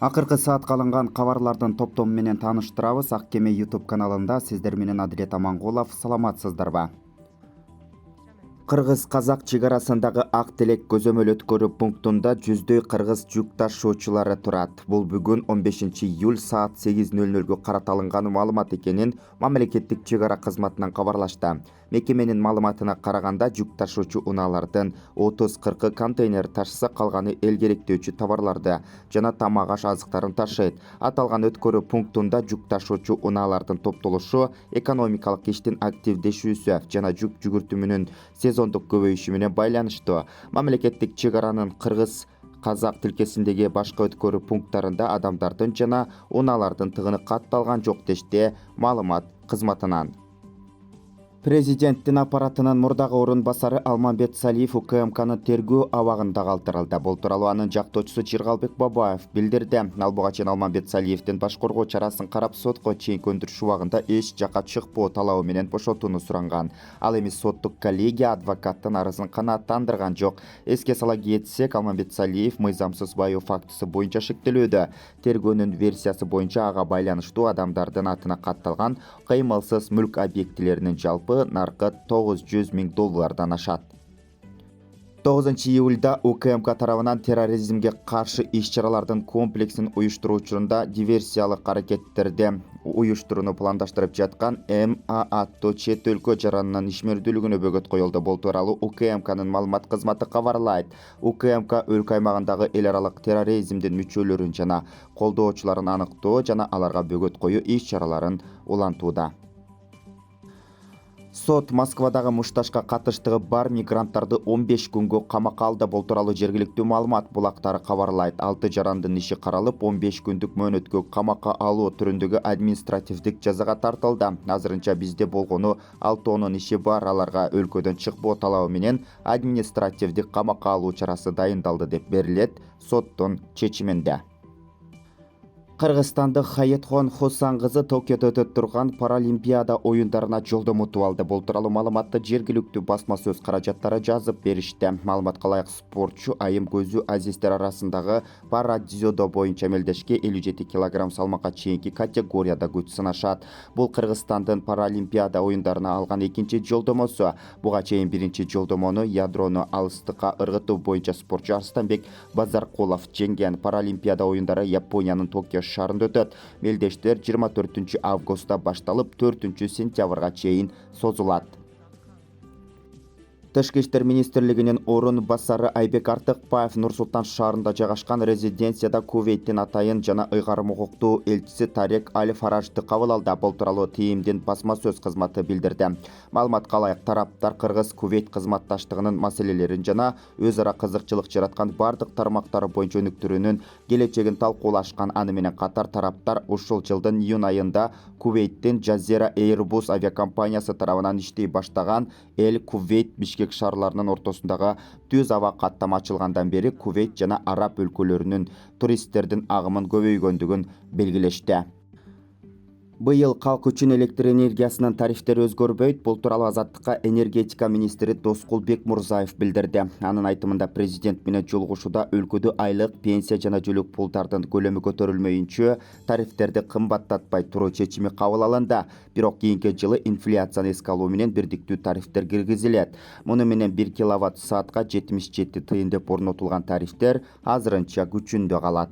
Акыркы саатка алынган кабарлардын топтому менен тааныштырабыз. Ак кеме YouTube каналында сиздер менен Адилет Амангулов. Саламатсыздарбы? Кыргыз казак чегарасындагы ак телек көзөмөл өткөрүү пунктунда жүздөй кыргыз жүк ташуучулары турат. Бул бүгүн 15 июль саат 8:00 карата алынган маалымат экенин мамлекеттик чегара кызматынан кабарлашты. Мекеменин маалыматына караганда жүк ташуучу унаалардын 30-40 контейнер ташыса, калганы эл керектөөчү товарларды жана тамак аш азыктарын ташыйт. Аталган өткөрүү пунктунда жүк ташуучу унаалардын топтолушу экономикалык иштин активдешүүсү жана жүк жүгүртүүнүн сезондук көбөйүшү менен байланыштуу. Мамлекеттик чегаранын кыргыз казак тилкесиндеги башка өткөрүү пункттарында адамдардын жана унаалардын тыгыны катталган жок дешти маалымат кызматынан. Президенттин аппаратынын мурдагы орун басары Алмамбет Салиев УКМКнын тергөө абагында калтырылды. Бул тууралуу анын жактоочусу Жыргалбек Бабаев билдирди. Ал буга чейин Алмамбет Салиевдин баш коргоо чарасын карап сотко чейинки өндүрүш убагында эч жакка чыкпоо талабы менен бошотууну суранган. Ал эми соттук коллегия адвокаттын арызын канааттандырган жок. Эске сала кетсек, Алмамбет Салиев мыйзамсыз баюу фактысы боюнча шектелүүдө. Тергөөнүн версиясы боюнча ага байланыштуу адамдардын атына катталган кыймылсыз мүлк объектилеринин жалпы наркы $900 000 ашат. 9 июльда УКМК тарабынан терроризмге каршы иш-чаралардын комплексин уюштуруучунда диверсиялык аракеттерди уюштурууну пландаштырып жаткан МА аттуу чет өлкө жаранынын ишмердүүлүгүнө бөгөт коюлду. Бул тууралуу УКМКнын маалымат кызматы кабарлайт. УКМК өлкө аймагындагы эл аралык терроризмдин мүчөлөрүн жана колдоочуларын аныктоо жана аларга бөгөт коюу иш-чараларын улантууда. Сот Москвадагы мушташка катыштыгы бар мигранттарды 15 күнгө камакка алды. Бул тууралуу жергиликтүү маалымат булактары кабарлайт. 6 жарандын иши каралып, 15 күндүк мөөнөткө камакка алуу түрүндөгү административдик жазага тартылды. Азырынча бизде болгону 6 иши бар. Аларга өлкөдөн чыкпоо талабы менен административдик камакка алуу чарасы дайындалды деп берилет соттун чечиминде. Кыргызстандык Хаятхон Хусан кызы Токиодо өтөп турган Паралимпиада оюндарына жолдомо утуп алды. Бул тууралуу маалыматты жергиликтүү басма сөз каражаттары жазып беришти. Маалыматка ылайык, спортчу айым көзү азиздер арасындагы парадзюдо боюнча мелдешке 57 кг салмакка чейинки категорияда күч сынашат. Бул Кыргызстандын Паралимпиада оюндарына алган экинчи жолдомосу. Буга чейин биринчи жолдомону ядрону алыстыкка ыргытуу боюнча спортчу Арстанбек Базаркулов жеңген. Паралимпиада оюндары Япониянын Токио шаарында өтөт. Мелдештер 24 августта башталып 4 сентябрга чейин созулат. Тышкы иштер министрлигинин орун басары Айбек Артыкбаев Нур-Султан шаарында жайгашкан резиденцияда Кувейттин атайын жана ыйгарым укуктуу элчиси Тарек Аль-Фаражды кабыл алды. Бул тууралуу ТИМдин басма сөз кызматы билдирди. Маалыматка ылайык, тараптар Кыргыз-Кувейт кызматташтыгынын маселелерин жана өз ара кызыкчылык жараткан бардык тармактары боюнча өнүктүрүүнүн келечегин талкуулашкан. Аны менен катар тараптар ушул жылдын июнь айында Кувейттин Жазира Airbus авиакомпаниясы тарабынан иштей баштаган Эл-Кувейт Бишкек шаарларынын ортосундагы түз аба каттама ачылгандан бери Кувейт жана араб өлкөлөрүнүн туристтердин агымын көбөйгөндүгүн белгилешти. Быйыл калк үчүн электр энергиясынын тарифтери өзгөрбөйт. Бул тууралуу Азаттыкка энергетика министри Доскулбек Мурзаев билдирди. Анын айтымында президент менен жолугушууда өлкөдө айлык, пенсия жана жөлөк пулдардын көлөмү көтөрүлмөйүнчө тарифтерди кымбаттатпай туруу чечими кабыл алынды. Бирок кийинки жылы инфляцияны эске алуу менен бирдиктүү тарифтер киргизилет. Муну менен 1 киловатт саатка 77 тыйын деп орнотулган тарифтер азырынча күчүндө калат.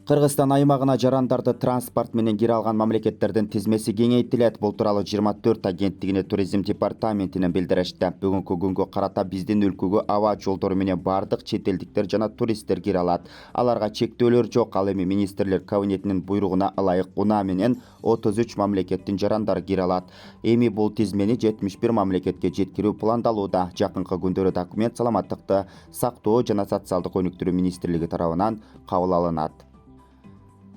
Кыргызстан аймагына жарандарды транспорт менен кире алган мамлекеттердин тизмеси кеңейтилет. Бул тууралуу 24 агенттигине туризм департаментинен билдиришти. Бүгүнкү күнгө карата биздин өлкөгө аба жолдору менен бардык чет элдиктер жана туристтер кире алат. Аларга чектөөлөр жок. Ал эми министрлер кабинетинин буйругуна ылайык унаа менен 33 мамлекеттин жарандары кире алат. Эми бул тизмени 71 мамлекетке жеткирүү пландалууда. Жакынкы күндөрү документ саламаттыкты сактоо жана социалдык өнүктүрүү министрлиги тарабынан кабыл алынат.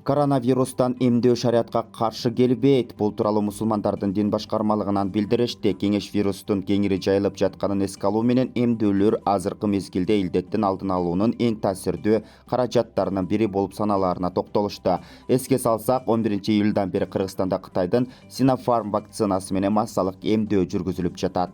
Коронавирустан эмдөө шариатка каршы келбейт. Бул тууралуу мусулмандардын дин башкармалыгынан билдиришти. Кеңеш вирустун кеңири жайылып жатканын эске алуу менен эмдөөлөр азыркы мезгилде илдеттин алдын алуунун эң таасирдүү каражаттарынын бири болуп саналаарына токтолушту. Эске салсак, 11 июлдан бери Кыргызстанда Кытайдын Sinopharm вакцинасы менен массалык эмдөө жүргүзүлүп жатат.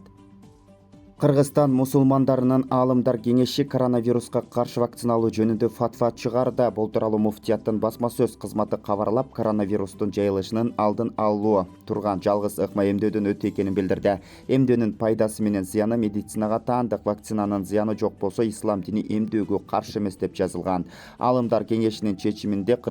Кыргызстан мусулмандарынын аалымдар кеңеши коронавируска каршы вакциналоо жөнүндө фатва чыгарды. Бул тууралуу муфтияттын басма сөз кызматы кабарлап, коронавирустун жайылышынын алдын алуу турган жалгыз ыкма эмдөөдөн өтө экенин билдирди. Эмдөөнүн пайдасы менен зыяны медицинага таандык. Вакцинанын зыяны жок болсо ислам дини эмдөөгө каршы эмес деп жазылган. Аалымдар кеңешинин чечиминде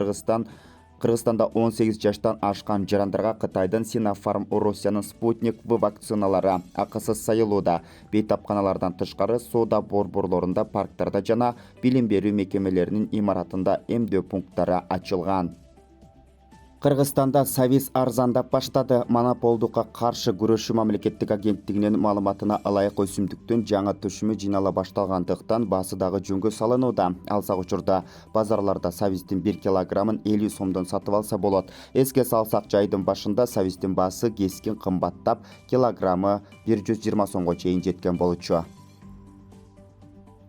Кыргызстанда 18 жаштан ашкан жарандарга Кытайдын Синофарм, Россиянын Спутник В вакциналары акысыз сайылууда. Бейтапканалардан тышкары соода борборлорунда, парктарда жана билим берүү мекемелеринин имаратында эмдөө пункттары ачылган. Кыргызстанда Сабиз арзандап баштады. Монополдукка каршы күрөшүү мамлекеттик агенттигинин маалыматына ылайык өсүмдүктүн жаңы түшүмү жыйнала башталгандыктан баасы дагы жөнгө салынууда. Алсак учурда базарларда Сабиздин 1 килограммын 50 сомдон сатып алса болот. Эске салсак, жайдын башында Сабиздин баасы кескин кымбаттап, килограммы 120 сомго чейин жеткен болчу.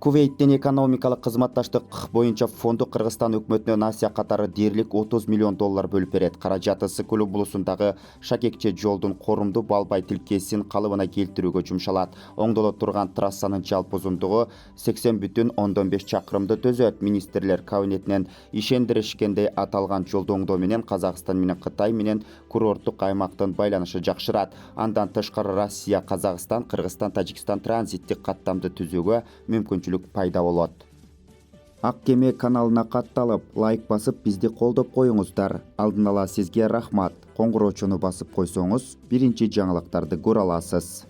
Кувейттин экономикалык кызматташтык боюнча фонду Кыргызстан өкмөтүнө Асия катары дээрлик 30 миллион доллар бөлүп берет. Каражаты Сыкулуу булусундагы Шакекче жолдун корумду Балбай тилкесин калыбына келтирүүгө жумшалат. Оңдоло турган трассанын жалпы узундугу 80,5 чакырымды төзөт. Министрлер кабинетинен ишендиришкендей аталган жолду оңдоо менен Казакстан менен Кытай менен курорттук аймактын байланышы жакшырат. Андан тышкары Россия, Казакстан, Кыргызстан, Тажикстан транзиттик каттамды түзүүгө мүмкүнчүлүк пайда болот. УКМК каналына катталып, лайк басып, бизди колдоп коюңуздар. Алдын ала сизге рахмат. Коңгуроочуну басып койсоңуз, биринчи жаңылыктарды көрө аласыз.